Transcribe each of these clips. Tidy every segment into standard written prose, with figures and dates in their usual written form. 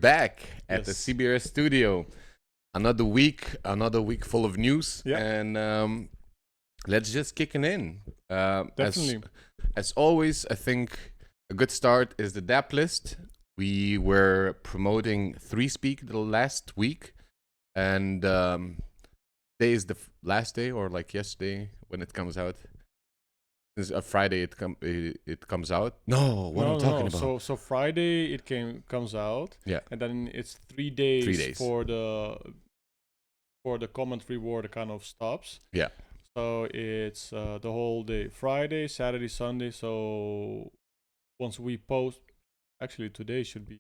back at the Yes. CBRS studio. Another week full of news, Yeah. and let's just kick it in. Definitely. As always, I think a good start is the DApp list. We were promoting 3Speak the last week, and today is the last day, or like yesterday when it comes out. It's a Friday. It comes out. No, what am I talking about? So Friday it comes out. Yeah. And then it's 3 days, 3 days. for the comment reward kind of stops. Yeah. So it's the whole day, Friday, Saturday, Sunday. So once we post, actually today should be.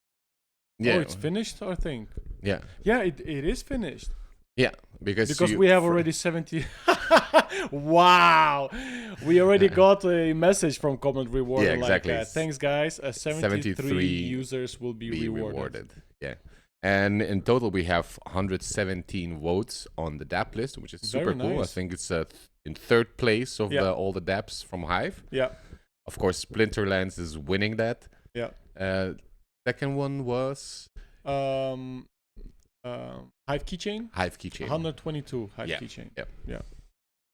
Yeah. Oh, it's finished, I think. Yeah. Yeah, it is finished. Yeah, because We have already 70. Wow, we already got a message from comment reward. Yeah, exactly. Like, thanks guys, 73 users will be rewarded. Yeah, and in total we have 117 votes on the DApp list, which is super Very cool. I nice. think it's in third place of Yeah. all the dApps from Hive. Yeah, Of course, Splinterlands is winning that. yeah. Second one was Hive keychain. Hive Keychain. 122 Hive Yeah. keychain. Yeah. Yeah.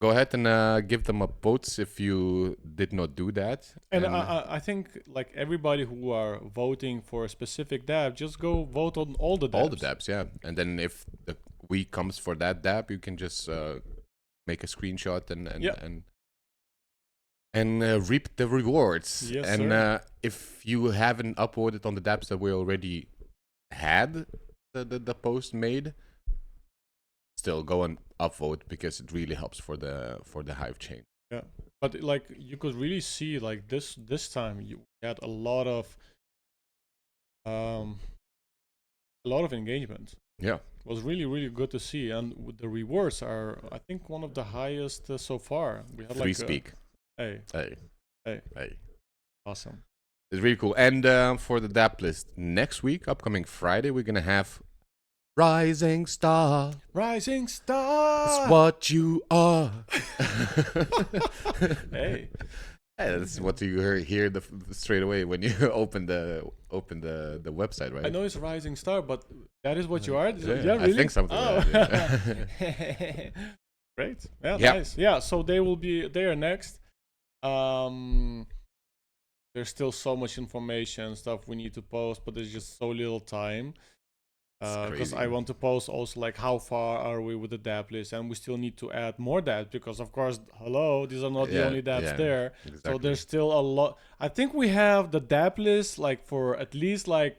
Go ahead and give them a votes if you did not do that. And I think like everybody who are voting for a specific dApp, just go vote on all the dApps. All the dApps, yeah. And then if the week comes for that dApp, you can just make a screenshot and reap the rewards. Yes, and sir. If you haven't upvoted on the dApps that we already had the post made, still go and upvote because it really helps for the Hive chain. Yeah, but like you could really see like this time you had a lot of engagement. Yeah, It was really good to see, and the rewards are I think one of the highest so far. We had 3Speak. Hey, Hey. awesome. It's really cool. And for the DApp list, next week, upcoming Friday, we're gonna have Rising Star. Rising star. It's what you are. Hey. Yeah, that's what you hear straight away when you open the website, right? I know it's rising star, but that is what you are. Yeah, really? I think something like that. Yeah. Great. Yeah, Yep. nice. Yeah, so they will be there next. There's still so much information stuff we need to post, but there's just so little time. Because I want to post also like how far are we with the dApp list, and we still need to add more dApps because of course, hello, these are not the only dApps there. Exactly. So there's still a lot. I think we have the dApp list like for at least like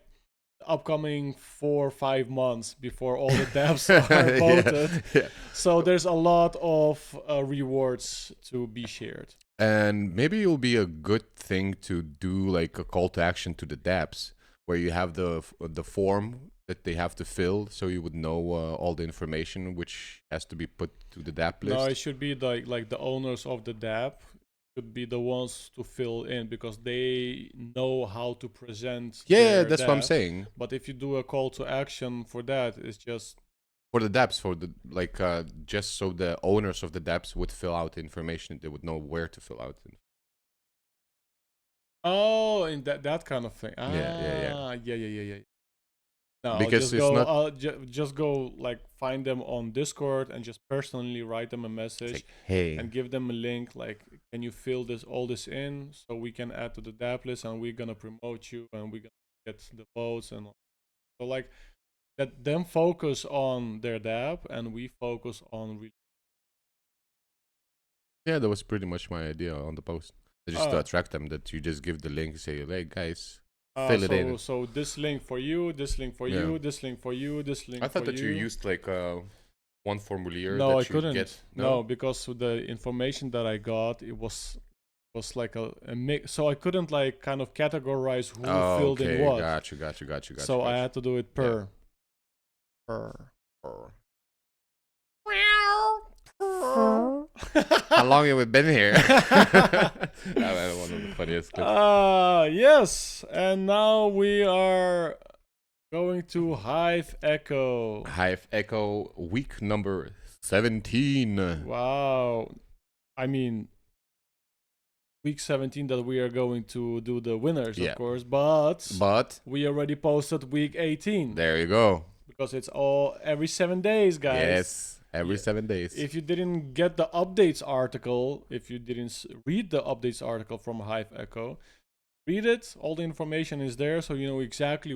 upcoming 4 or 5 months before all the dApps are voted. Yeah. So there's a lot of rewards to be shared. And maybe it'll be a good thing to do like a call to action to the dApps where you have the form that they have to fill, so you would know all the information which has to be put to the dApp list. No, it should be like the owners of the dApp should be the ones to fill in because they know how to present. Yeah, their that's what I'm dApp. saying. But if you do a call to action for that, it's just For the dApps, just so the owners of the dApps would fill out the information, they would know where to fill out. in that kind of thing. Yeah. No, Because just it's go, just go like find them on Discord and just personally write them a message Like, hey, and give them a link. Like, can you fill all this in so we can add to the dApp list and we're gonna promote you and we're gonna get the votes and so like that. Them focus on their dApp and we focus on. yeah, that was pretty much my idea on the post. Just to attract them, that you just give the link, say, hey guys, fill it in. So this link for you, this link for you, this link for you, this link. I thought for that you used like one formulaire. No, that I you couldn't. Get. No, because with the information that I got, it was like a mix. So I couldn't like kind of categorize who filled in what. Gotcha. So I had to do it per. How long have we been here? One of the funniest clips. Yes, and now we are going to Hive Echo. Hive Echo week number 17. Wow, I mean, week 17 that we are going to do the winners, of course, but we already posted week 18. There you go. Because it's all every 7 days, guys. Yes, every 7 days. If you didn't get the updates article, if you didn't read the updates article from Hive Echo, read it. All the information is there, so you know exactly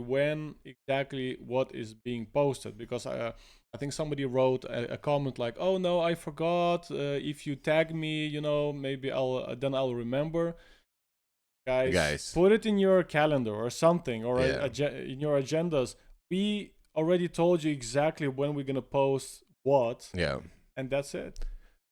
what is being posted. Because I think somebody wrote a comment like, "Oh no, I forgot. If you tag me, you know, maybe I'll remember." Guys, put it in your calendar or something, or in your agendas. We already told you exactly when we're gonna post what. Yeah. And that's it.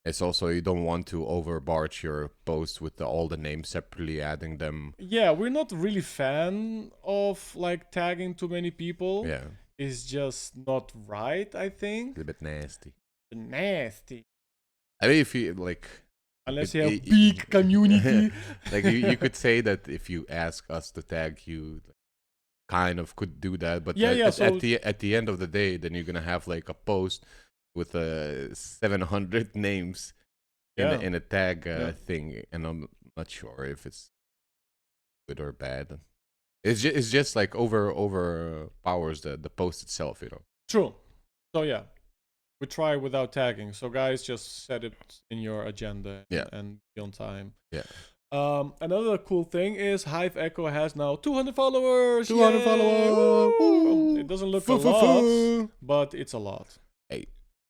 It's also, you don't want to overbarge your posts with all the names separately, adding them. Yeah, we're not really fan of like tagging too many people. Yeah. It's just not right, I think. A bit nasty. Nasty. I mean, if you like, unless you have big community. Like you could say that if you ask us to tag you, kind of could do that, but at the end of the day, then you're gonna have like a post with 700 names in a tag thing, and I'm not sure if it's good or bad. It's just like overpowers the post itself, you know. True. So yeah, we try without tagging. So guys, just set it in your agenda and be on time. Yeah. Another cool thing is Hive Echo has now 200 followers. 200 followers. Woo! It doesn't look a lot, but it's a lot. Hey,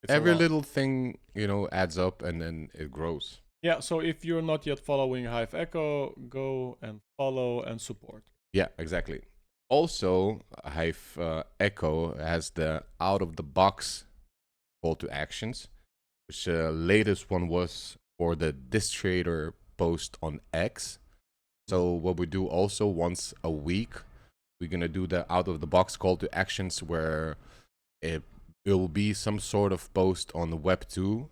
every little thing, you know, adds up, and then it grows. Yeah. So if you're not yet following Hive Echo, go and follow and support. Yeah, exactly. Also, Hive Echo has the out of the box call to actions, which the latest one was for the Distrator post on X. So what we do also once a week, we're gonna do the out of the box call to actions, where it will be some sort of post on the Web2,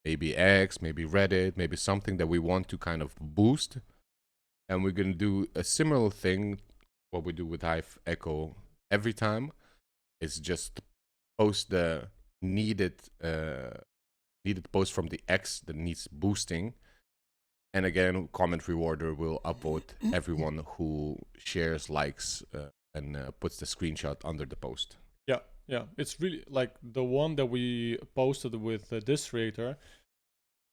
maybe X, maybe Reddit, maybe something that we want to kind of boost, and we're gonna do a similar thing. What we do with Hive Echo every time is just post the needed post from the X that needs boosting. And again, comment rewarder will upvote everyone who shares, likes, and puts the screenshot under the post. Yeah. It's really like the one that we posted with Distrator.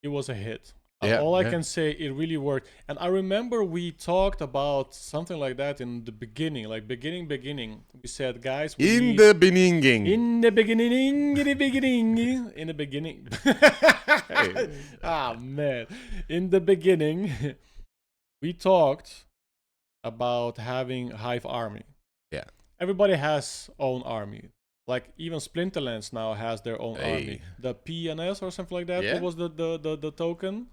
It was a hit. All I can say, it really worked. And I remember we talked about something like that in the beginning, like beginning. We said, guys, in the beginning. Ah, man. In the beginning, we talked about having Hive Army. Yeah. Everybody has own army. Like even Splinterlands now has their own army. The PNS or something like that. Yeah. What was the token?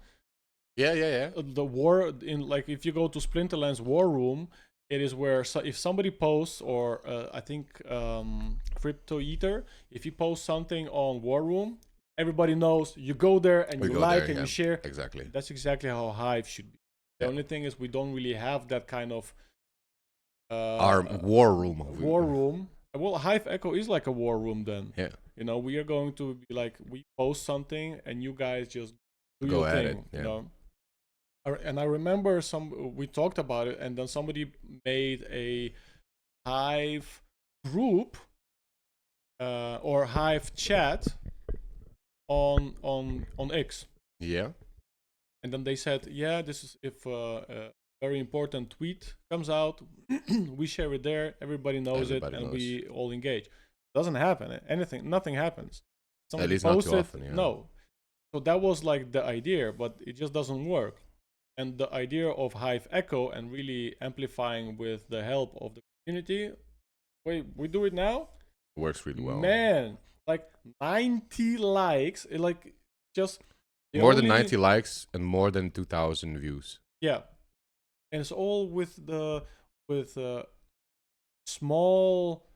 Yeah. The war in, like, if you go to Splinterlands War Room, it is where if somebody posts, or I think Crypto Eater, if you post something on War Room, everybody knows you go there and you like and you share. Exactly. That's exactly how Hive should be. The only thing is we don't really have that kind of our war room. War room. Well, Hive Echo is like a war room then. Yeah. You know, we are going to be like, we post something and you guys just do go your at thing. it. Yeah. You know. And I remember we talked about it, and then somebody made a Hive group or Hive chat on X. Yeah. And then they said, yeah, this is if a very important tweet comes out, we share it there, everybody knows it, and we all engage. Doesn't happen. Nothing happens. At least not too often. Yeah. No. So that was like the idea, but it just doesn't work. And the idea of Hive Echo and really amplifying with the help of the community, wait, we do it now? It works really well. Man, like 90 likes, like just more than 90 likes and more than 2,000 views. Yeah, and it's all with small.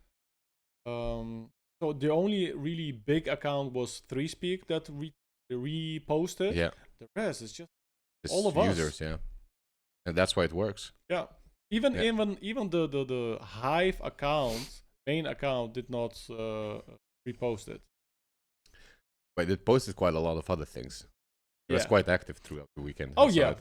So the only really big account was 3Speak that reposted. Yeah, the rest is just it's all of users, us. Yeah, and that's why it works. Yeah, even the Hive account, main account, did not repost it. But it posted quite a lot of other things. It was quite active throughout the weekend. Oh yeah.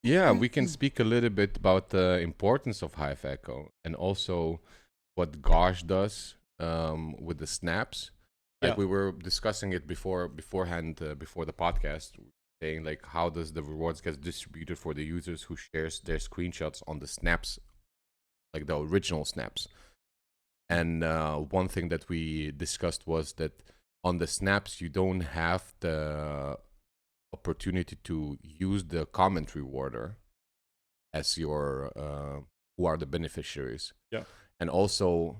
Yeah, we can speak a little bit about the importance of Hive Echo and also what Gosh does with the snaps. Like we were discussing it beforehand, before the podcast, saying like how does the rewards get distributed for the users who shares their screenshots on the snaps, like the original snaps. And one thing that we discussed was that on the snaps you don't have the opportunity to use the comment rewarder as your who are the beneficiaries. Yeah. And also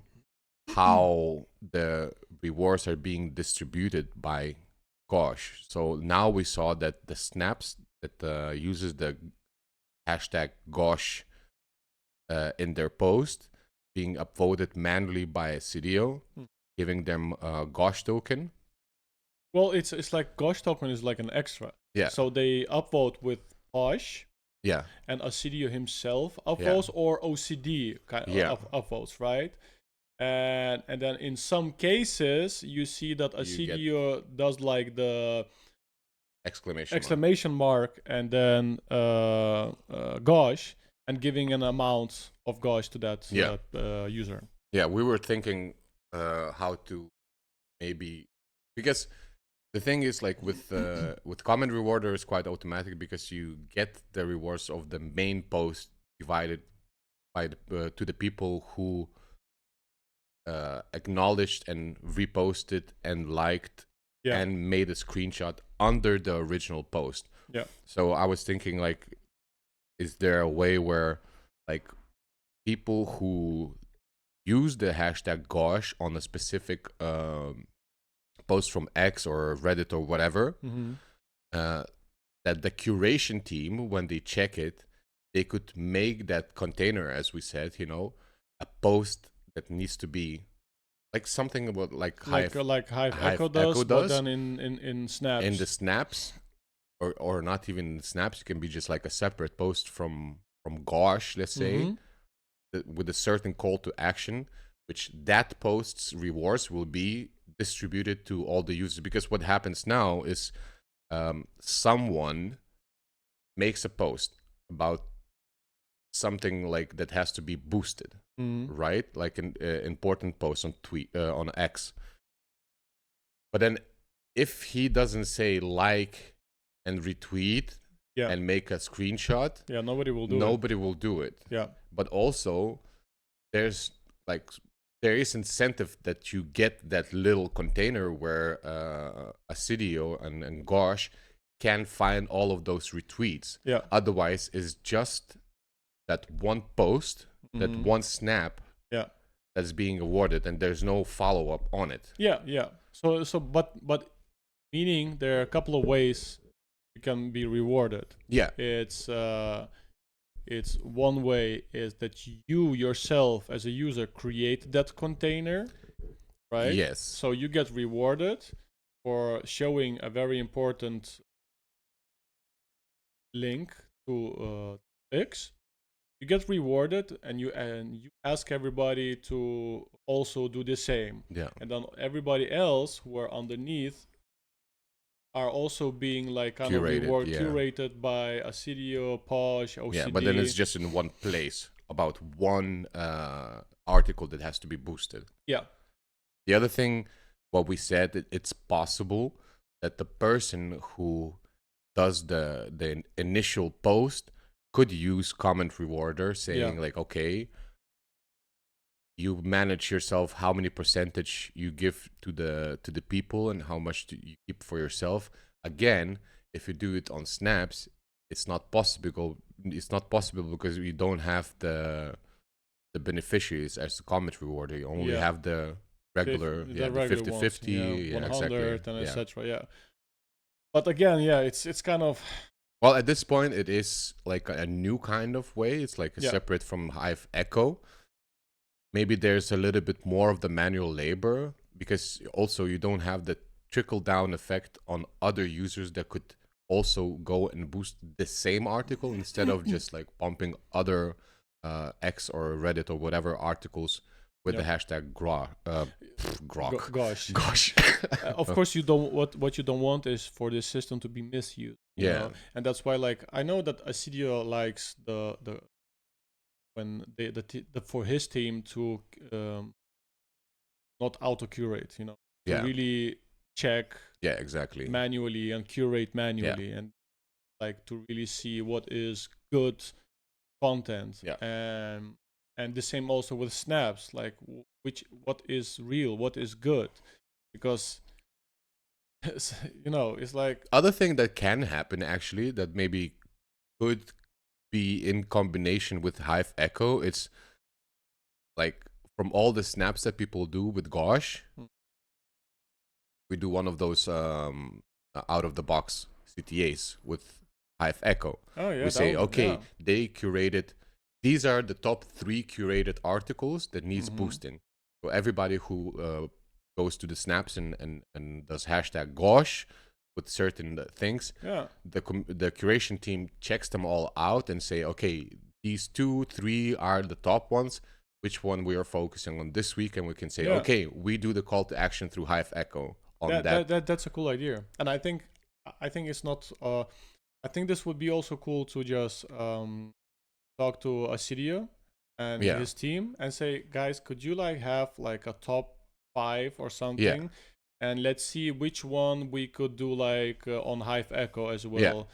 how the rewards are being distributed by Gosh. So now we saw that the snaps that uses the hashtag Gosh in their post being upvoted manually by a CDO, giving them a Gosh token. Well, it's like Gosh token is like an extra. Yeah. So they upvote with Gosh. Yeah. And a CDO himself upvotes or OCD kind of upvotes, right? And then in some cases you see that a CDO does like the exclamation mark and then Gosh and giving an amount of Gosh to that user. Yeah, we were thinking how to maybe, because the thing is like with comment rewarder is quite automatic because you get the rewards of the main post divided by to the people who acknowledged and reposted and liked and made a screenshot under the original post. Yeah. So I was thinking like, is there a way where like people who use the hashtag Gosh on a specific post from X or Reddit or whatever, that the curation team, when they check it, they could make that container, as we said, a post that needs to be like something about like Hive Echo does, but then in snaps. In the snaps, or not even in snaps, it can be just like a separate post from Gosh, let's say, with a certain call to action, which that post's rewards will be distributed to all the users. Because what happens now is someone makes a post about something like that has to be boosted, right? Like an important post on on X. But then if he doesn't say like and retweet and make a screenshot, nobody will do it. Yeah. But also there is incentive that you get that little container where a CDO and Gosh can find all of those retweets. Yeah. Otherwise, it's just that one post, that one snap that's being awarded, and there's no follow-up on it. Yeah. So but meaning there are a couple of ways you can be rewarded. Yeah. It's one way is that you yourself as a user create that container, right? Yes. So you get rewarded for showing a very important link to X. You get rewarded, and you ask everybody to also do the same. Yeah. And then everybody else who are underneath are also being like kind curated by a CDO, Posh, OCD. Yeah, but then it's just in one place about one article that has to be boosted. Yeah. The other thing, what we said, it's possible that the person who does the initial post could use comment rewarder saying like, okay, you manage yourself how many percentage you give to the people and how much you keep for yourself. Again, if you do it on snaps, it's not possible because we don't have the beneficiaries as the comment rewarder. You only have the regular, the 50-50, 100 and etc. But again, it's kind of, well, at this point it is like a new kind of way. It's like separate from Hive Echo. Maybe there's a little bit more of the manual labor, because also you don't have the trickle down effect on other users that could also go and boost the same article instead of just like pumping other X or Reddit or whatever articles with the hashtag grok. Gosh. Of course, you don't. What you don't want is for this system to be misused. You know? And that's why, like, I know that Asidio likes the when for his team to not auto curate. You know, to really check. Yeah, exactly. Manually and curate manually, and like to really see what is good content. And the same also with snaps, like what is real, what is good, because you know, it's like other thing that can happen actually that maybe could be in combination with Hive Echo. It's like from all the snaps that people do with Gosh, we do one of those out of the box CTAs with Hive Echo. Oh yeah, we say okay, they curated. These are the top 3 curated articles that needs boosting. So everybody who goes to the snaps and does hashtag Gosh with certain things, the curation team checks them all out and say, okay, these 2, 3 are the top ones. Which one we are focusing on this week? And we can say, okay, we do the call to action through Hive Echo on that's a cool idea. And I think it's not. I think this would be also cool to just talk to Asidio and his team and say, guys, could you like have like a top 5 or something, and let's see which one we could do like on Hive Echo as well.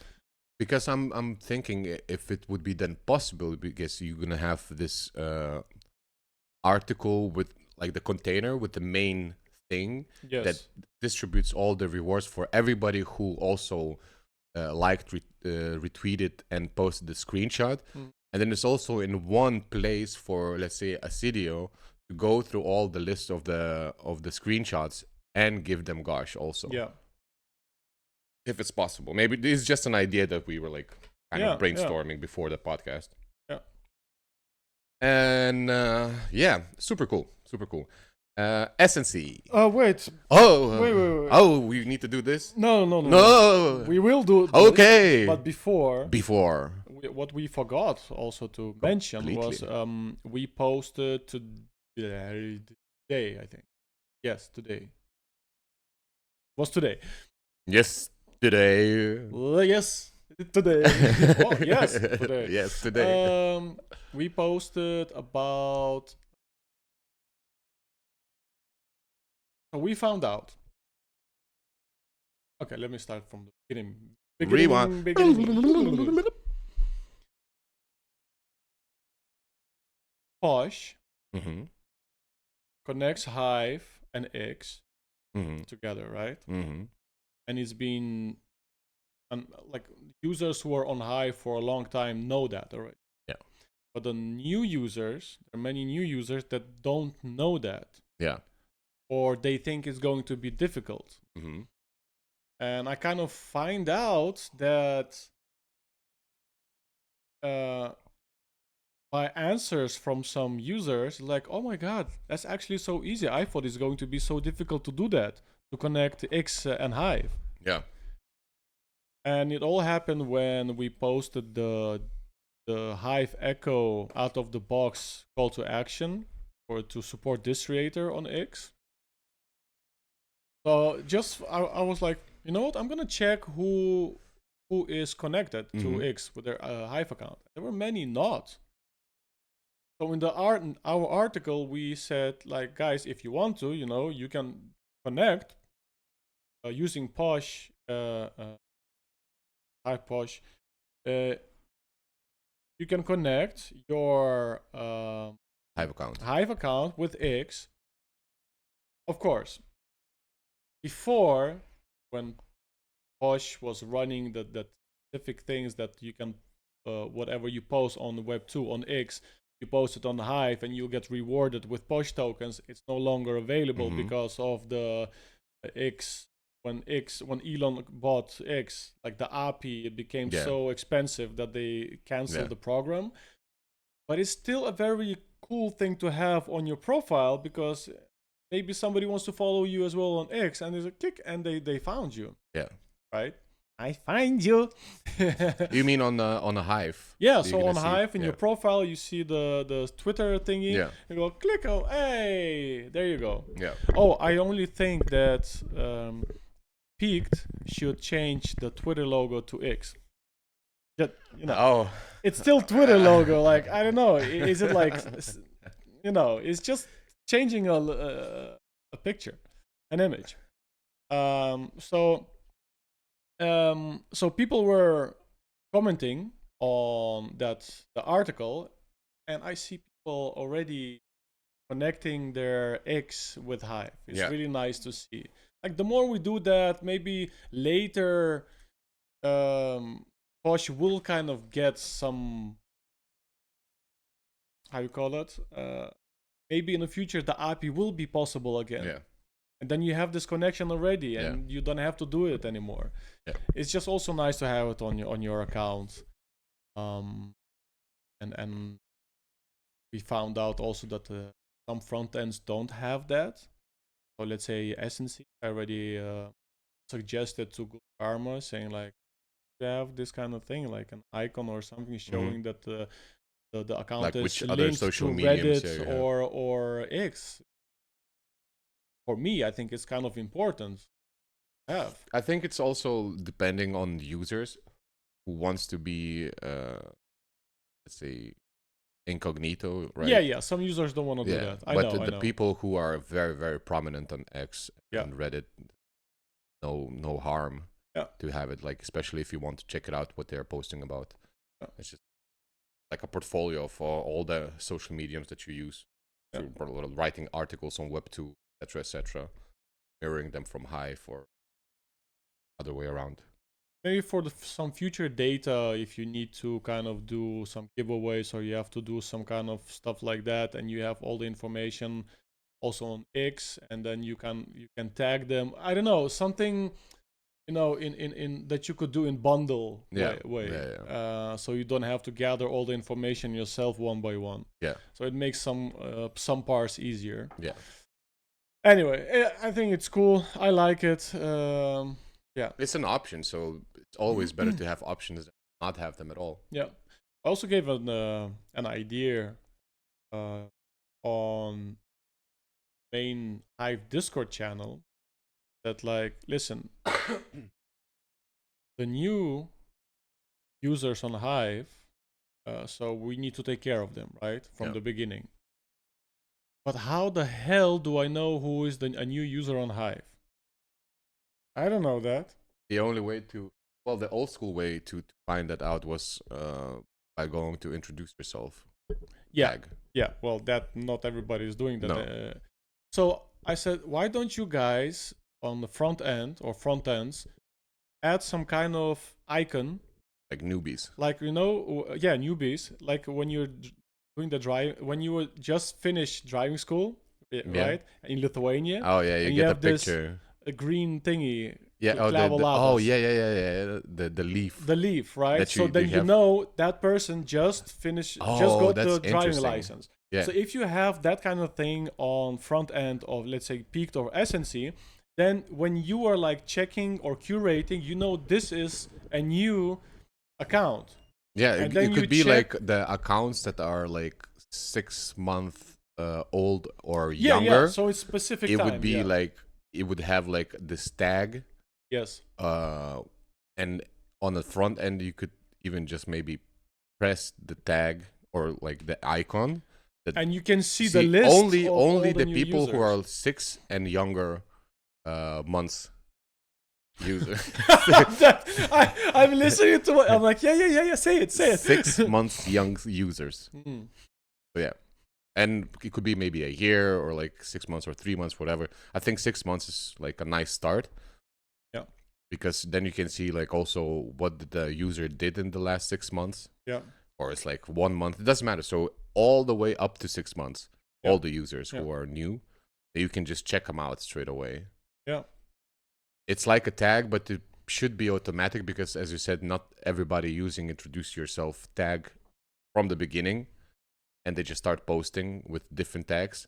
Because I'm thinking if it would be then possible, because you're gonna have this article with like the container with the main thing that distributes all the rewards for everybody who also liked, retweeted, and posted the screenshot. And then it's also in one place for, let's say, Asidio to go through all the list of the screenshots and give them Gosh also. If it's possible. Maybe this is just an idea that we were like kind of brainstorming before the podcast. And super cool. SNC. Wait. Wait. Oh, we need to do this? No. We will do this. Okay. But before. What we forgot also to mention was we posted today, I think. Yes, today. Was today. Yes, today. Yes, today. Oh, yes, today. Yes, today. We posted about. We found out. Okay, let me start from the beginning. Beginning. Posh connects Hive and X together, right? And it's been, like, users who are on Hive for a long time know that already. But the new users, there are many new users that don't know that. Or they think it's going to be difficult. And I kind of find out that by answers from some users, like, oh my god, that's actually so easy. I thought it's going to be so difficult to do that, to connect X and Hive. And it all happened when we posted the Hive Echo out of the box call to action to support this creator on X. So I was like, you know what? I'm gonna check who is connected to X with their Hive account. There were many not. So in our article, we said, like, guys, if you want to, you know, you can connect using Posh, Hive Posh. You can connect your Hive account with X. Of course, before, when Posh was running the specific things that you can, whatever you post on Web2 on X, you post it on the Hive and you'll get rewarded with Posh tokens. It's no longer available because of the X. When Elon bought X, like the API, it became so expensive that they canceled the program. But it's still a very cool thing to have on your profile, because maybe somebody wants to follow you as well on X, and there's a kick, and they found you. Right? I find you. You mean on a Hive? Yeah, You're so gonna on see Hive in your profile, you see the Twitter thingy. Yeah. You go click. Oh, hey, there you go. Yeah. Oh, I only think that Peaked should change the Twitter logo to X. That, Oh. it's still Twitter logo. Like, I don't know. Is it like, it's just changing a picture, an image. So people were commenting on the article, and I see people already connecting their X with Hive. It's really nice to see. Like, the more we do that, maybe later Posh will kind of get some, how you call it, maybe in the future the API will be possible again. Yeah. And then you have this connection already, and you don't have to do it anymore. Yeah. It's just also nice to have it on your account. And we found out also that some front ends don't have that. So let's say SNC already suggested to Google Karma, saying like, you have this kind of thing, like an icon or something showing that the account like is which linked other social to mediums, Reddit or X. For me, I think it's kind of important to have. I think it's also depending on users who wants to be, let's say, incognito, right? Yeah. Some users don't want to do that. I but know. the people who are very, very prominent on X and Reddit, no harm to have it. Like, especially if you want to check it out, what they're posting about. It's just like a portfolio for all the social mediums that you use. Writing articles on Web2, etc., mirroring them from Hive or other way around. Maybe for some future data, if you need to kind of do some giveaways or you have to do some kind of stuff like that, and you have all the information also on X, and then you can tag them. I don't know, something in that you could do in bundle way. So you don't have to gather all the information yourself one by one. So it makes some parts easier. Anyway, I think it's cool. I like it. It's an option, so it's always better to have options than not have them at all. I also gave an idea on main Hive Discord channel that, like, listen, the new users on Hive, so we need to take care of them, right, from the beginning. But how the hell do I know who is a new user on Hive? I don't know that. The only way the old school way to find that out was by going to introduce yourself. Tag. Well, that not everybody is doing that. No. So I said, why don't you guys on the front end or front ends add some kind of icon, like newbies, like newbies, like when you're doing when you were just finished driving school, right, in Lithuania. Oh yeah, you get a picture, a green thingy. The leaf. The leaf, right? So then you know that person just got the driving license. So if you have that kind of thing on front end of, let's say, Peaked or SNC, then when you are like checking or curating, this is a new account. Yeah, it could be like the accounts that are like 6 months old or younger. Yeah, so it's specific time. It would be like, it would have like this tag. Yes. And on the front end, you could even just maybe press the tag or like the icon. And you can see the list. Only the people users who are 6 and younger months user. I'm listening to it. I'm like, yeah. Say it. 6 months young users. So yeah. And it could be maybe a year or like 6 months or 3 months, whatever. I think 6 months is like a nice start. Yeah. Because then you can see like also what the user did in the last 6 months. Yeah. Or it's like 1 month. It doesn't matter. So all the way up to 6 months, all the users who are new, you can just check them out straight away. Yeah. It's like a tag, but it should be automatic because, as you said, not everybody using introduce yourself tag from the beginning, and they just start posting with different tags.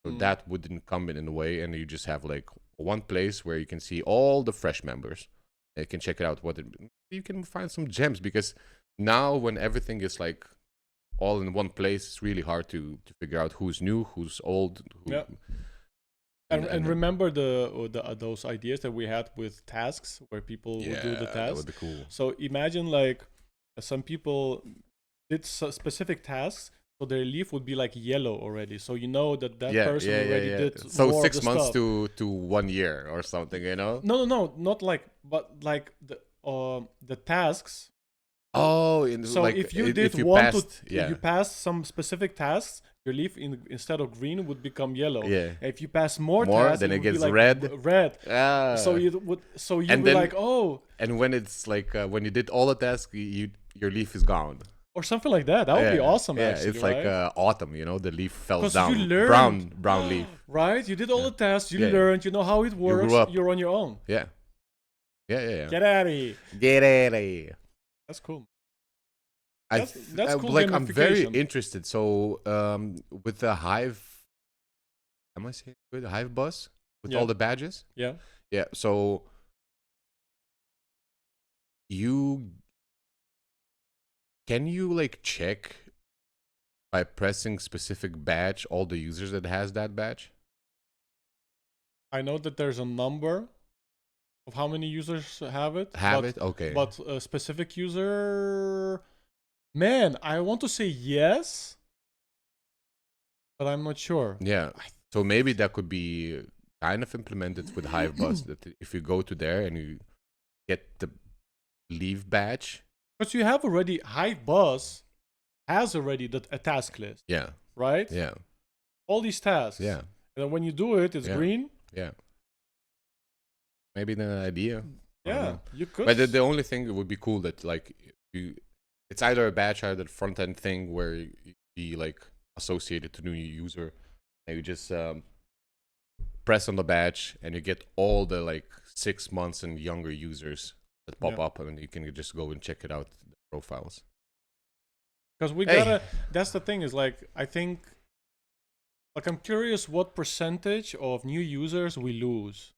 So that wouldn't come in the way, and you just have like one place where you can see all the fresh members. You can check it out. You can find some gems, because now when everything is like all in one place, it's really hard to figure out who's new, who's old. Yeah. And remember those ideas that we had with tasks, where people would do the tasks? That would be cool. So imagine like some people did specific tasks, so their leaf would be like yellow already. So you know that person already did so more 6 months stuff. to 1 year or something, you know? No, not like, but like the tasks. Oh, so like, if you did you passed some specific tasks, your leaf instead of green would become yellow. Yeah. If you pass more tasks, then it gets like red. Red. Ah. So you would be like, oh. And when it's like when you did all the tasks, your leaf is gone. Or something like that. That would be awesome. Actually, it's like autumn. You know, the leaf fell down. You learned, brown leaf. Right. You did all the tasks. You learned. You know how it works. You grew up. You're on your own. Yeah. Get out of here. Get out of here. That's cool. That's cool. Like, I'm very interested. So with the Hive, am I saying good? The Hive bus with all the badges. Yeah. So can you like check by pressing specific badge all the users that has that badge? I know that there's a number of how many users have it. Okay. But a specific user, man, I want to say yes, but I'm not sure. Yeah. So maybe that could be kind of implemented with Hive Bus, that if you go to there and you get the leave badge. But you have already, Hive Bus has already a task list. Yeah. Right? Yeah. All these tasks. Yeah. And then when you do it, it's green. Yeah. Maybe an idea. Yeah, you could. But the only thing that would be cool that like it's either a badge, either the front end thing where you be like associated to new user, and you just press on the badge and you get all the like 6 months and younger users that pop up, and you can just go and check it out, the profiles. Because we gotta. That's the thing, is like, I think, like, I'm curious what percentage of new users we lose.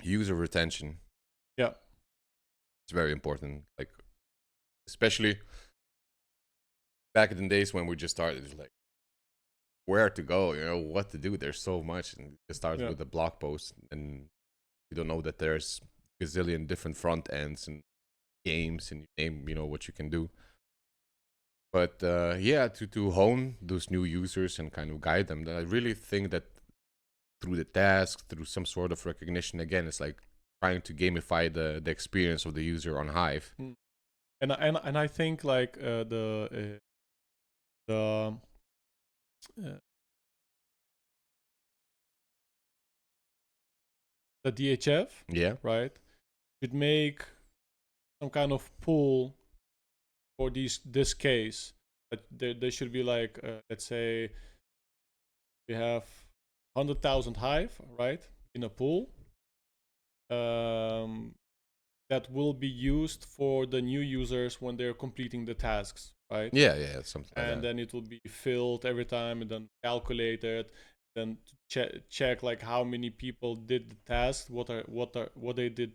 User retention. Yeah. It's very important. Like, especially back in the days when we just started, it's like where to go, you know, what to do. There's so much, and it starts with a blog post, and you don't know that there's a gazillion different front ends and games, and you name, you know, what you can do. But to hone those new users and kind of guide them, I really think that through the task, through some sort of recognition, again, it's like trying to gamify the experience of the user on Hive. And I think like the DHF, right, should make some kind of pool for this case. But there should be like, let's say we have 100,000 Hive, right, in a pool. That will be used for the new users when they're completing the tasks, right? Yeah, something like that. And then it will be filled every time, and then calculated, then check like how many people did the task, what they did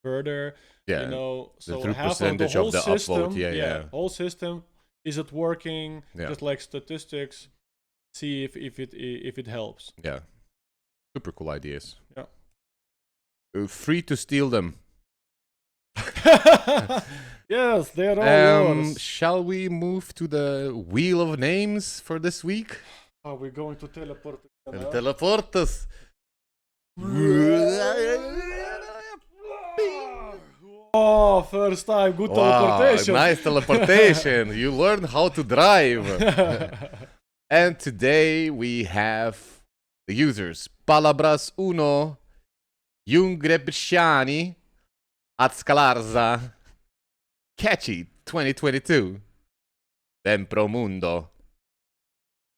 further. Yeah, you know, so the half percentage of the whole system, upvote. Whole system, is it working? Just like statistics, see if it helps. Yeah, super cool ideas. Yeah. Free to steal them. Yes, they're all yours. Shall we move to the wheel of names for this week? Are we going to teleport? Teleport us. Oh, first time, good teleportation. Nice teleportation. You learned how to drive. And today we have the users Palabras Uno, Jungrebsciani, Atscalarza, Catchy 2022, Ben Promundo,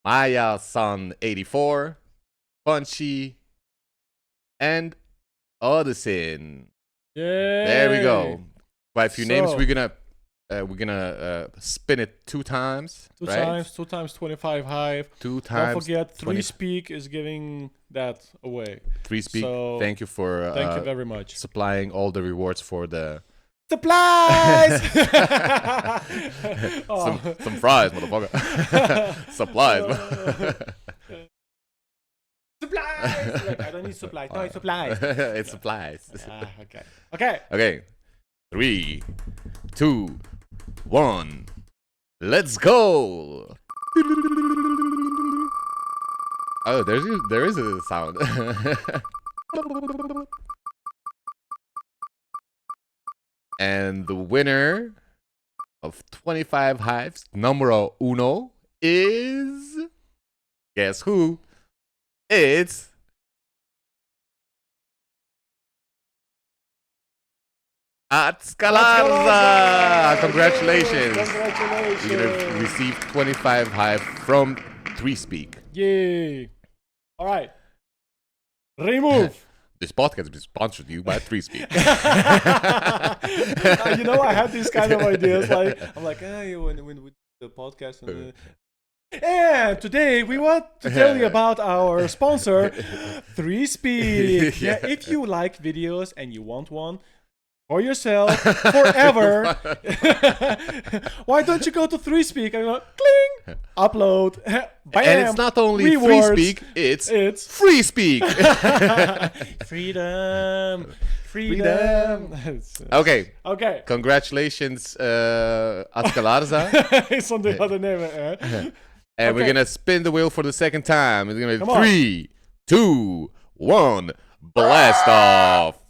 Maya Sun 84, Punchy, and Odyssey. Yay. There we go. By a few names, we're gonna We're gonna spin it 2 times. Two right? times 25 Hive. 2 times. Don't forget, 20 3Speak is giving that away. 3Speak. So, thank you for thank you very much. supplying all the rewards for the Supplies! some fries, motherfucker. Supplies. Supplies! Like, I don't need supplies. No, it's supplies. It's supplies. Okay. Okay. Okay. 3, 2, 1. Let's go. Oh, there is a sound. And the winner of 25 hives, numero uno, is... Guess who? It's... Atscalarza! Congratulations! Congratulations! You're gonna receive 25 hive from 3Speak. Yay! All right. Remove. This podcast has been sponsored to you by 3Speak. You know, I have these kind of ideas. Like, I'm like, when we do the podcast. And today we want to tell you about our sponsor, 3Speak. Yeah, if you like videos and you want one for yourself forever, why don't you go to 3Speak and go, cling, upload, bam, And it's not only rewards, 3Speak, it's Free Speak. Freedom. Okay. Okay. Congratulations, Atscalarza. It's on the other name. And we're gonna spin the wheel for the second time. It's gonna be 3, 2, 1, blast off.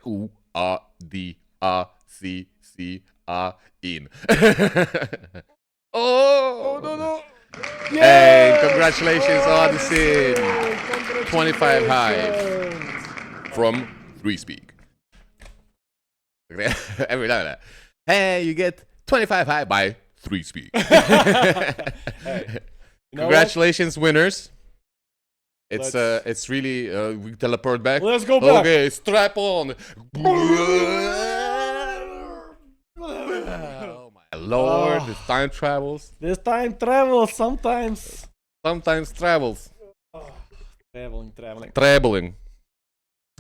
U A D A C C A in. Oh no! Hey, congratulations, Odyssey! 25 hive from 3Speak. Every time that. Hey, you get 25 hive by 3Speak. Hey, congratulations, winners! It's really we teleport back. Let's go back. Okay, strap on. Oh my lord! This time travels. This time travels sometimes. Sometimes travels. Traveling. Traveling.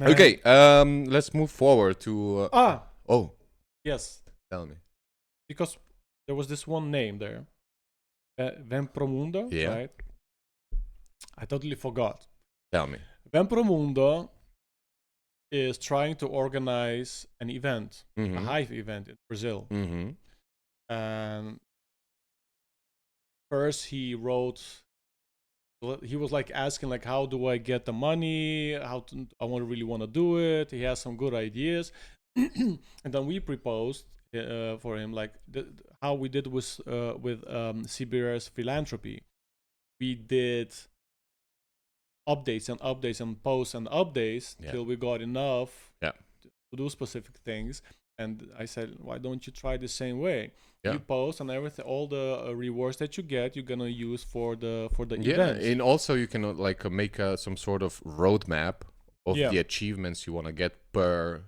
Okay, let's move forward to. Oh. Yes. Tell me. Because there was this one name there, Vempromundo. Yeah. Right? I totally forgot. Tell me. Vempromundo is trying to organize an event, a hive event in Brazil. And first he wrote, he was like asking like, how do I get the money? I really want to do it. He has some good ideas. And then we proposed for him like how we did with CBRS philanthropy. We did updates and updates and posts and updates till we got enough to do specific things. And I said, why don't you try the same way? You post and everything, all the rewards that you get, you're gonna use for the events. And also you can like make some sort of roadmap of the achievements you want to get per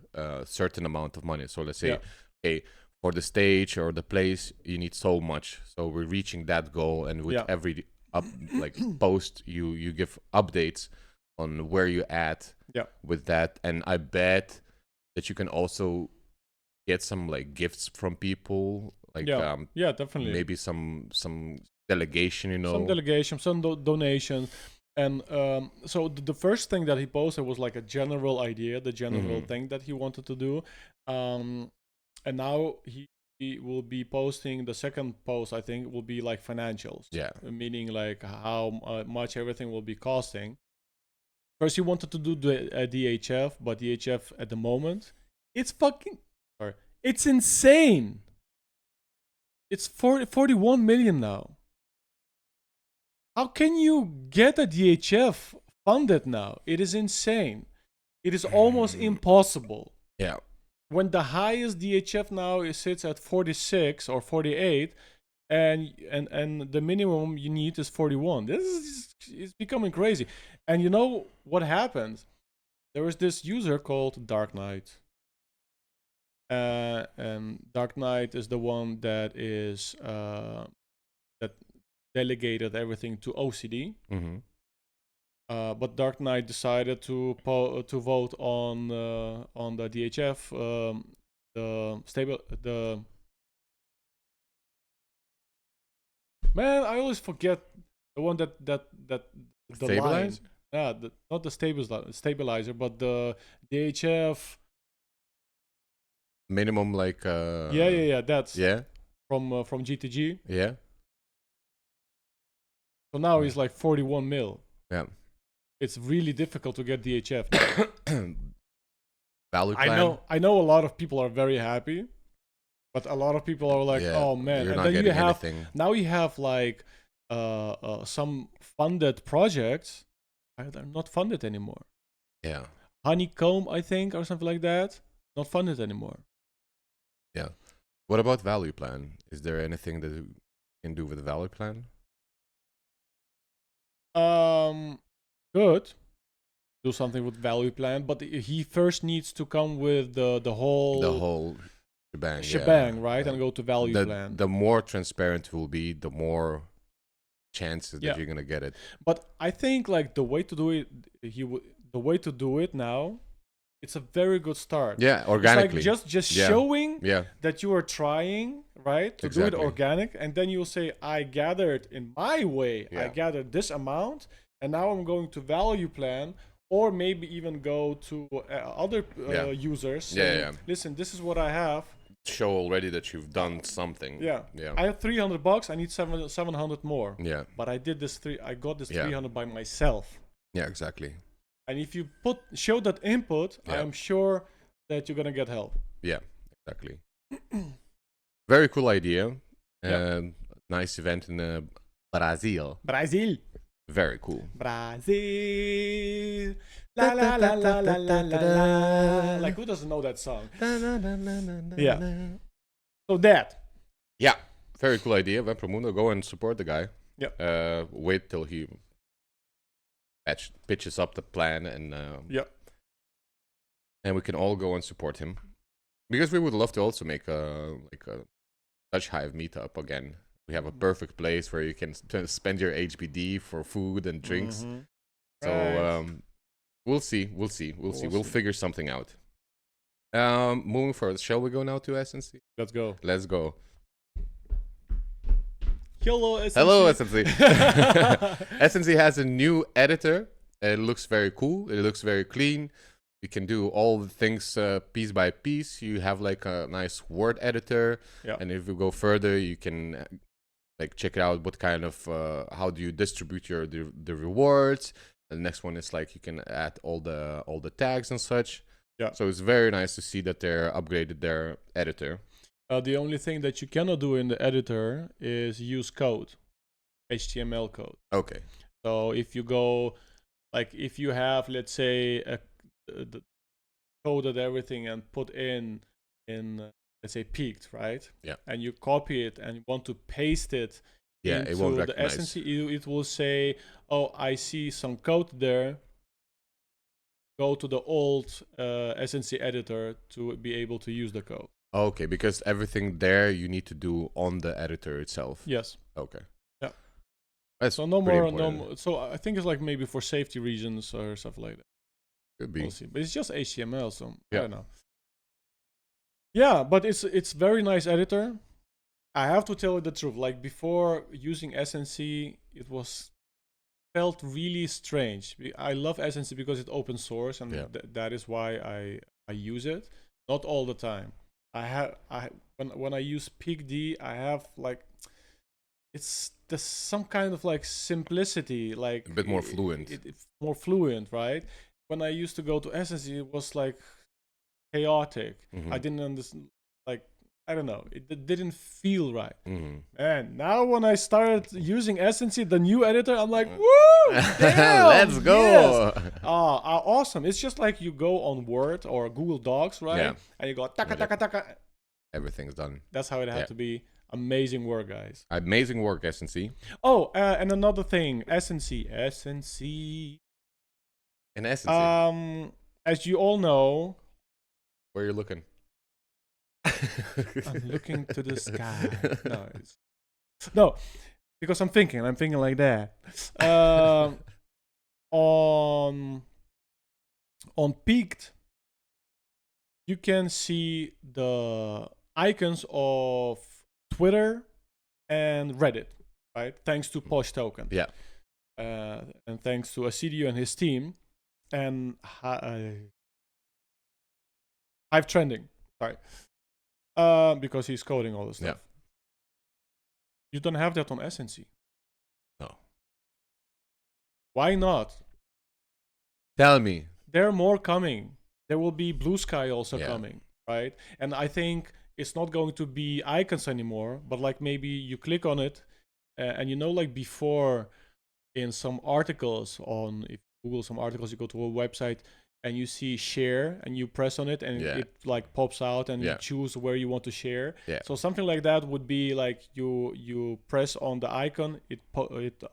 certain amount of money. So let's say, okay, for the stage or the place, you need so much. So we're reaching that goal, and with every post, you give updates on where you at with that. And I bet that you can also get some like gifts from people, like definitely, maybe some delegation, some delegation, some donations. And so the first thing that he posted was like a general idea, the general thing that he wanted to do. And now he will be posting the second post, I think, will be like financials. Meaning like how much everything will be costing. First, he wanted to do the DHF, but DHF at the moment, it's insane. It's 41 million now. How can you get a DHF funded now? It is insane. It is almost impossible. when the highest DHF now sits at 46 or 48, and the minimum you need is 41. This is becoming crazy. And you know what happened? There was this user called Dark Knight. And Dark Knight is the one that is that delegated everything to OCD. But Dark Knight decided to vote on the DHF, man, I always forget the one that the Stabilizer? Line. Not the stabilizer, but the DHF minimum, like yeah, that's from GTG. Yeah. So now he's like 41 mil. Yeah. It's really difficult to get DHF. Value plan. I know a lot of people are very happy, but a lot of people are like, oh man. You're and not then getting you have anything. now you have like some funded projects that are not funded anymore. Yeah. Honeycomb, I think, or something like that, not funded anymore. Yeah. What about value plan? Is there anything that you can do with the value plan? Good. Do something with value plan, but he first needs to come with the whole shebang, right? And go to value plan. The more transparent it will be, the more chances that you're gonna get it. But I think like the way to do it now, it's a very good start. Yeah, organically. It's like just showing that you are trying, right, to do it organic, and then you'll say, I gathered in my way. I gathered this amount, and now I'm going to value plan, or maybe even go to other users. Saying, listen, this is what I have. Show already that you've done something. Yeah. I have $300. I need 700 more. Yeah. But I did this I got this 300 by myself. Yeah, exactly. And if you show that input, I'm sure that you're gonna get help. Yeah, exactly. Very cool idea. Nice event in Brazil. Very cool. Brazil. La la la la la la la. Like, who doesn't know that song? Yeah. So that. Yeah. Very cool idea. Web2and, go and support the guy. Yeah. Wait till he pitches up the plan, and and we can all go and support him, because we would love to also make a Dutch Hive meetup again. We have a perfect place where you can spend your HBD for food and drinks. So we'll see. We'll figure something out. Moving forward, shall we go now to SNC? Let's go. Hello, SNC. SNC has a new editor. It looks very cool. It looks very clean. You can do all the things piece by piece. You have like a nice word editor. Yeah. And if you go further, you can like check out what kind of how do you distribute the rewards. And the next one is like you can add all the tags and such. Yeah. So it's very nice to see that they're upgraded their editor. The only thing that you cannot do in the editor is use code, HTML code. Okay. So if you go, like if you have, let's say, the coded everything and put in let's say peaked, right? Yeah. And you copy it and you want to paste it into it won't the recognize. SNC, it will say, oh, I see some code there. Go to the old SNC editor to be able to use the code. Okay, because everything there you need to do on the editor itself. Yes. Okay. Yeah. That's so no more. So I think it's like maybe for safety reasons or stuff like that. Could be. We'll see. But it's just HTML, so I don't know. Yeah, but it's very nice editor. I have to tell you the truth. Like before using SNC, it felt really strange. I love SNC because it's open source, and that is why I use it. Not all the time. When I use PeakD, I have like there's some kind of like simplicity, like a bit more fluent. It's more fluent, right? When I used to go to SNC, it was like chaotic. I didn't understand. Like I don't know. It didn't feel right. Mm-hmm. And now when I started using SNC, the new editor, I'm like, woo! Damn, Let's go! Yes. Awesome. It's just like you go on Word or Google Docs, right? Yeah. And you go taka taka taka. Everything's done. That's how it had to be. Amazing work, guys. Amazing work, SNC. Oh, and another thing, SNC. In SNC. As you all know, Where are you looking? I'm looking to the sky. No, because I'm thinking like that. On Peaked, you can see the icons of Twitter and Reddit, right? Thanks to Posh Token. Yeah. And thanks to Asidio and his team, and Hive Trending. Sorry. Because he's coding all the stuff. Yeah. You don't have that on SNC. No. Why not? Tell me. There are more coming. There will be Blue Sky also coming, right? And I think it's not going to be icons anymore, but like maybe you click on it, and you know, like before in some articles on, if you Google some articles, you go to a website and you see share and you press on it and it like pops out and you choose where you want to share. Yeah. So something like that would be like you press on the icon, it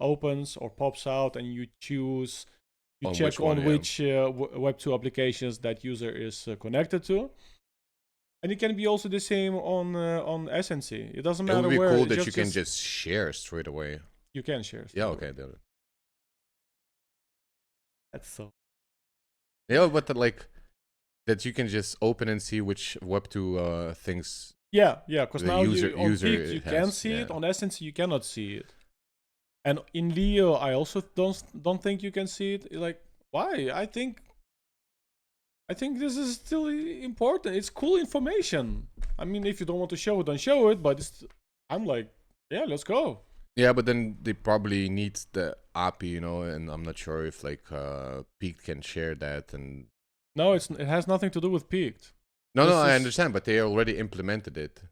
opens or pops out and you choose, you check on which Web2 applications that user is connected to. And it can be also the same on SNC. It doesn't matter where. It would be cool that you can just share straight away. You can share. Yeah, okay. That's so. Yeah, but like that you can just open and see which Web2 things. Yeah, because now user you can see it. On SNC, you cannot see it. And in Leo, I also don't think you can see it. Like, why? I think this is still important. It's cool information. I mean, if you don't want to show it, don't show it. But I'm like, yeah, let's go. Yeah, but then they probably need the API, you know, and I'm not sure if like Peaked can share that. And no, it has nothing to do with Peaked. No, I understand, but they already implemented it.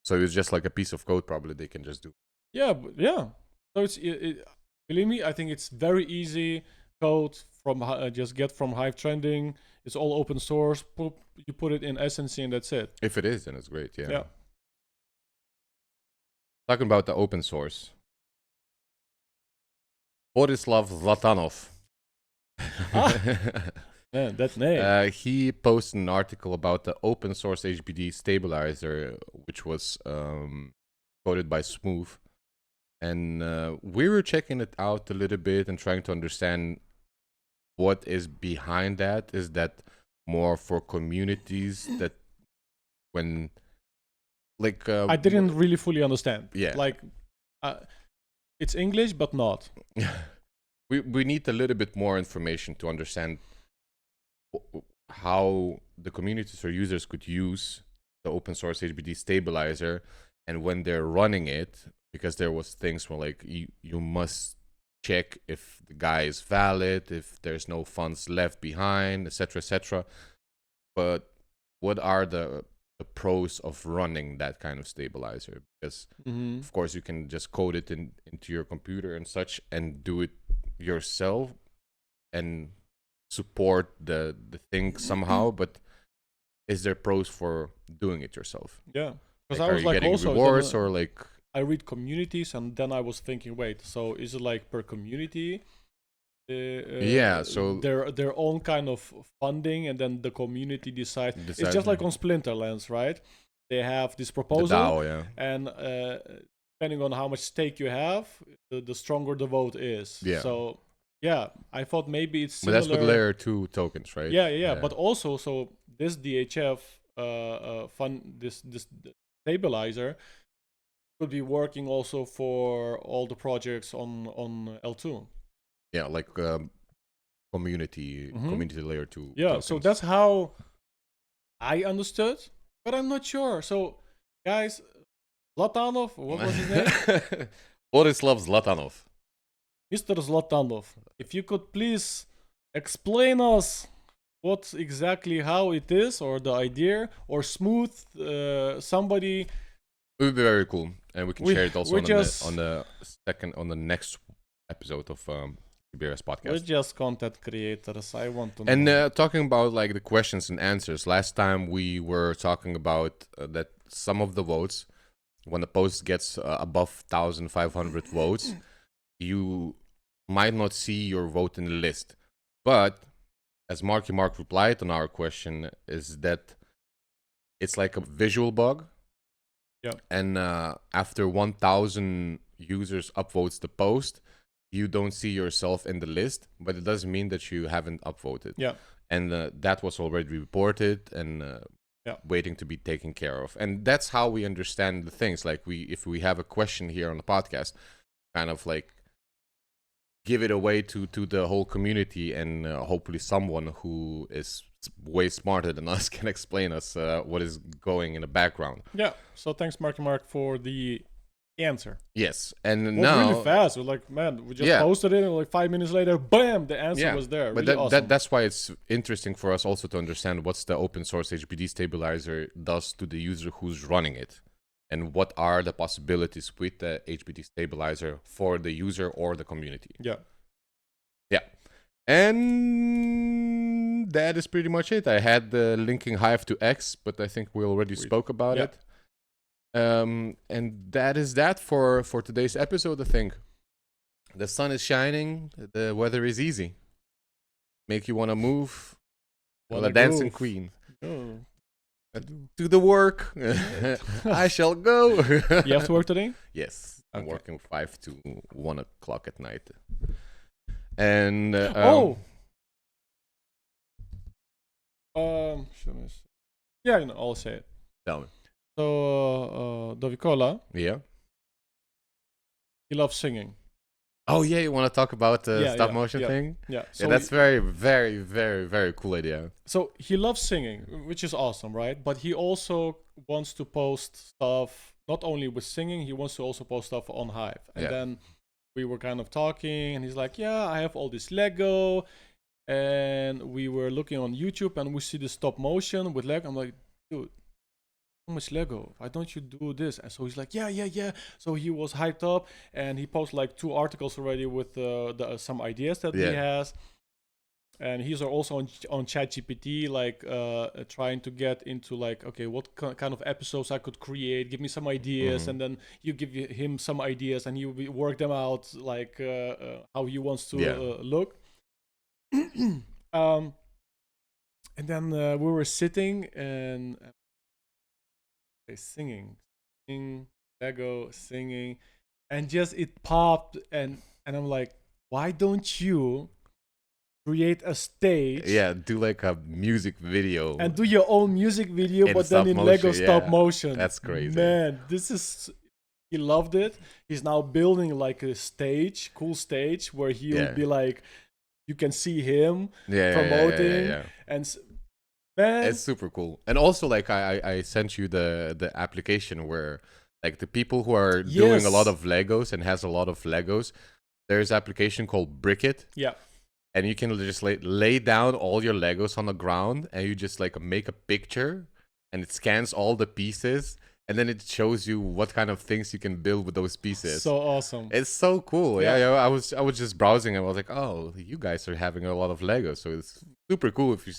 So it's just like a piece of code probably they can just do. Yeah. So believe me, I think it's very easy code from just get from Hive Trending. It's all open source. You put it in SNC and that's it. If it is, then it's great. Yeah. Talking about the open source. Borislav Zlatanov. Man, that name. He posted an article about the open source HBD stabilizer, which was coded by Smooth. And we were checking it out a little bit and trying to understand what is behind that. Is that more for communities that when... Like I didn't really fully understand. Yeah. Like, it's English, but not. we need a little bit more information to understand how the communities or users could use the open source HBD stabilizer, and when they're running it, because there was things where like you must check if the guy is valid, if there's no funds left behind, etc. But what are the pros of running that kind of stabilizer? Because of course you can just code it into your computer and such and do it yourself and support the thing somehow, but is there pros for doing it yourself? Yeah, because like, I was like, also rewards or like I read communities and then I was thinking, wait, so is it like per community? So their own kind of funding, and then the community decides. It's just like on Splinterlands, right? They have this proposal, the DAO, and depending on how much stake you have, the stronger the vote is. Yeah. So yeah, I thought maybe it's similar. But that's with layer 2 tokens, right? Yeah. But also, so this DHF this stabilizer could be working also for all the projects on L2. Yeah, like community layer 2. Yeah, tokens. so that's how I understood, but I'm not sure. So, guys, Zlatanov, what was his name? Borislav Zlatanov. Mr. Zlatanov, if you could please explain us what exactly how it is, or the idea, or smooth somebody. It would be very cool, and we can share it also on the next episode of CBRS podcast. We're just content creators. I want to know. And talking about like the questions and answers, last time we were talking about that some of the votes, when the post gets above 1,500 votes, you might not see your vote in the list. But as Marky Mark replied on our question, is that it's like a visual bug. Yeah. And after 1,000 users upvotes the post, you don't see yourself in the list, but it doesn't mean that you haven't upvoted. Yeah. And that was already reported and waiting to be taken care of. And that's how we understand the things. Like if we have a question here on the podcast, kind of like give it away to the whole community, and hopefully someone who is way smarter than us can explain us what is going in the background. Yeah. So thanks, Marky Mark, for the answer. Yes. And now really fast. We're like, man, we just posted it, and like 5 minutes later, bam, the answer was there. But really awesome. That's why it's interesting for us also to understand what's the open source HBD stabilizer does to the user who's running it, and what are the possibilities with the HBD stabilizer for the user or the community. Yeah. And that is pretty much it. I had the linking Hive to X, but I think we already spoke about it. And that is that for today's episode, I think. The sun is shining, the weather is easy. Make you want to move. Well, a dancing queen. Oh. Do the work. I shall go. You have to work today? Yes. I'm working 5 to 1 o'clock at night. And should I say? Yeah, I'll say it. Tell me. So Dovikola, yeah, he loves singing. Oh yeah, you want to talk about the stop motion thing? Yeah, so that's very, very, very, very cool idea. So he loves singing, which is awesome, right? But he also wants to post stuff not only with singing. He wants to also post stuff on Hive, and then we were kind of talking, and he's like, yeah, I have all this Lego, and we were looking on YouTube, and we see the stop motion with Lego. I'm like, dude, so much Lego, why don't you do this? And so he's like, yeah. So he was hyped up, and he posted like 2 articles already with some ideas that he has. And he's also on ChatGPT, like trying to get into like, okay, what kind of episodes I could create? Give me some ideas, and then you give him some ideas, and he will work them out, like how he wants to look. And then we were sitting and singing, Lego, singing, and just it popped, and I'm like, why don't you create a stage? Yeah, do like a music video. And do your own music video, but then in Lego stop motion. That's crazy. Man, he loved it. He's now building like a stage, cool stage, where he'll be like, you can see him promoting. And man, it's super cool. And also, like, I sent you the application where, like, the people who are doing a lot of Legos and has a lot of Legos, there's an application called Brickit. Yeah. And you can just lay down all your Legos on the ground, and you just like make a picture, and it scans all the pieces, and then it shows you what kind of things you can build with those pieces. So awesome! It's so cool. Yeah. I was just browsing, and I was like, oh, you guys are having a lot of Legos, so it's super cool if you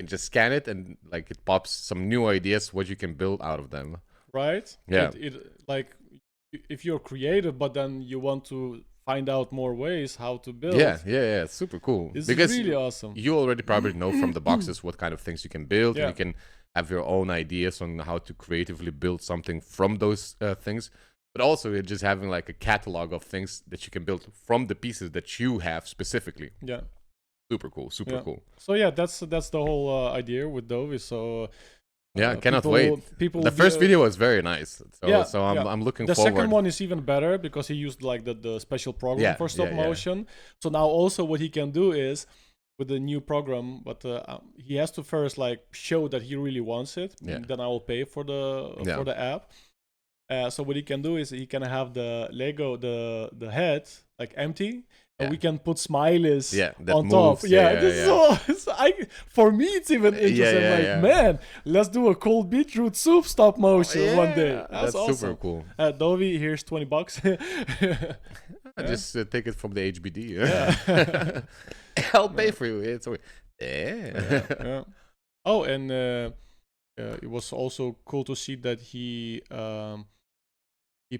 can just scan it, and like it pops some new ideas what you can build out of them. Right? Yeah. It like if you're creative, but then you want to find out more ways how to build. Yeah, it's super cool. It's really awesome. You already probably know from the boxes what kind of things you can build, and you can have your own ideas on how to creatively build something from those things. But also, you're just having like a catalog of things that you can build from the pieces that you have specifically. Yeah, super cool. Cool. So yeah, that's the whole idea with Dove. So. I cannot wait. The first video was very nice. So I'm looking forward. The second one is even better because he used like the special program for stop motion. So now also what he can do is with the new program, but he has to first like show that he really wants it. Then I will pay for the app. So what he can do is he can have the Lego, the head like empty, and we can put smileys on top. For me, it's even interesting. Man, let's do a cold beetroot soup stop motion one day. That's awesome. Super cool. Dovey, here's $20. Just take it from the HBD. I'll pay for you. It's okay. Oh, and it was also cool to see that he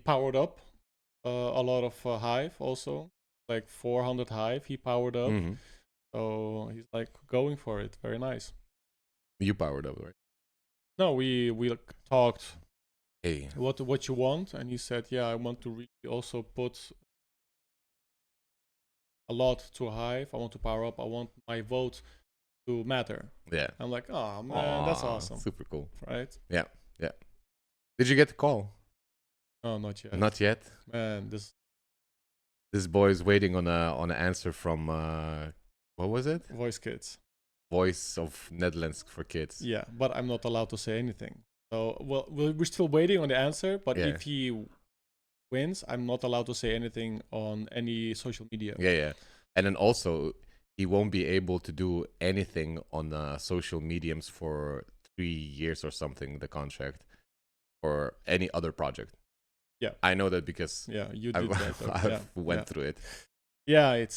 powered up a lot of Hive also, like 400 Hive he powered up. So he's like going for it. Very nice. You powered up, right? No, we talked. Hey, what you want? And he said, yeah, I want to really also put a lot to Hive. I want to power up. I want my vote to matter. Yeah. I'm like, oh man, that's awesome. Super cool. Right? Yeah. Did you get the call? No, not yet. Not yet. Man, this boy is waiting on an answer from what was it? Voice Kids. Voice of Netherlands for Kids. Yeah, but I'm not allowed to say anything. So, well, we're still waiting on the answer. But if he wins, I'm not allowed to say anything on any social media. Yeah. And then also, he won't be able to do anything on social mediums for 3 years or something. The contract or any other project. Yeah, I know that because you did I went through it. Yeah, it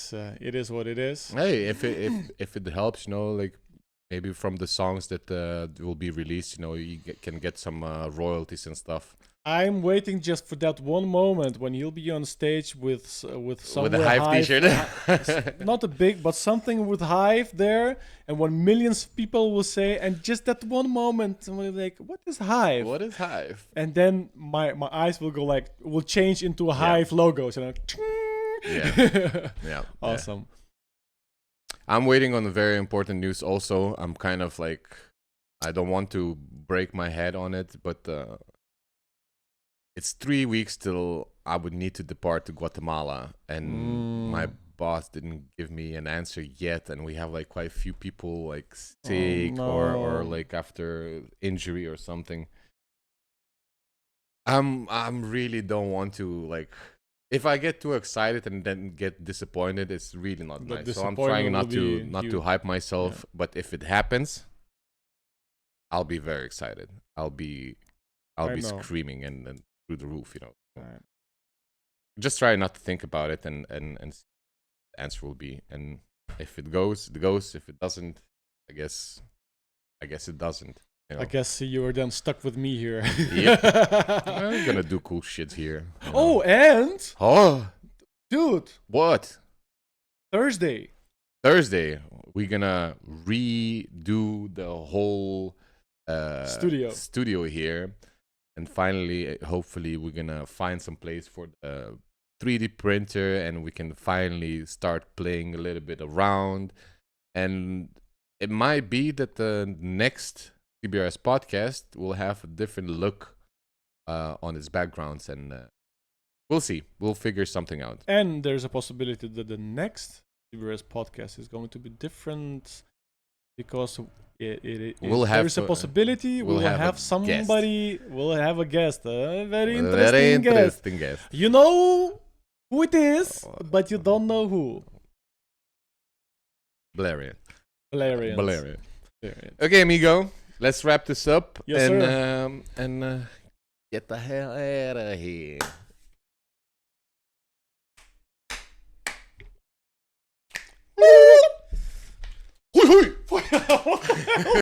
is what it is. Hey, if it helps, like maybe from the songs that will be released, you can get some royalties and stuff. I'm waiting just for that one moment when he'll be on stage with some with a Hive t-shirt, not a big, but something with Hive there, and when millions of people will say, and just that one moment, and we're like, "What is Hive? What is Hive?" And then my eyes will change into a Hive logo, so yeah, awesome. I'm waiting on very important news. Also, I'm kind of like, I don't want to break my head on it, but. It's 3 weeks till I would need to depart to Guatemala, and my boss didn't give me an answer yet, and we have like quite a few people like sick or like after injury or something. I'm really don't want to like. If I get too excited and then get disappointed, it's really not nice. So I'm trying not to hype myself, but if it happens, I'll be very excited. I'll be screaming and through the roof, Right. Just try not to think about it, and the answer will be. And if it goes, it goes. If it doesn't, I guess it doesn't. I guess you were then stuck with me here. Yep. I'm gonna do cool shit here. Dude, what? Thursday, we're gonna redo the whole studio here. And finally, hopefully, we're going to find some place for the 3D printer, and we can finally start playing a little bit around. And it might be that the next CBRS podcast will have a different look on its backgrounds. And we'll see. We'll figure something out. And there's a possibility that the next CBRS podcast is going to be different because... there's a possibility we'll have somebody. We'll have a guest, a very interesting guest. You know who it is, but you don't know who. Valerian. Okay, amigo, let's wrap this up. Yes, and get the hell out of here. Hui, hui.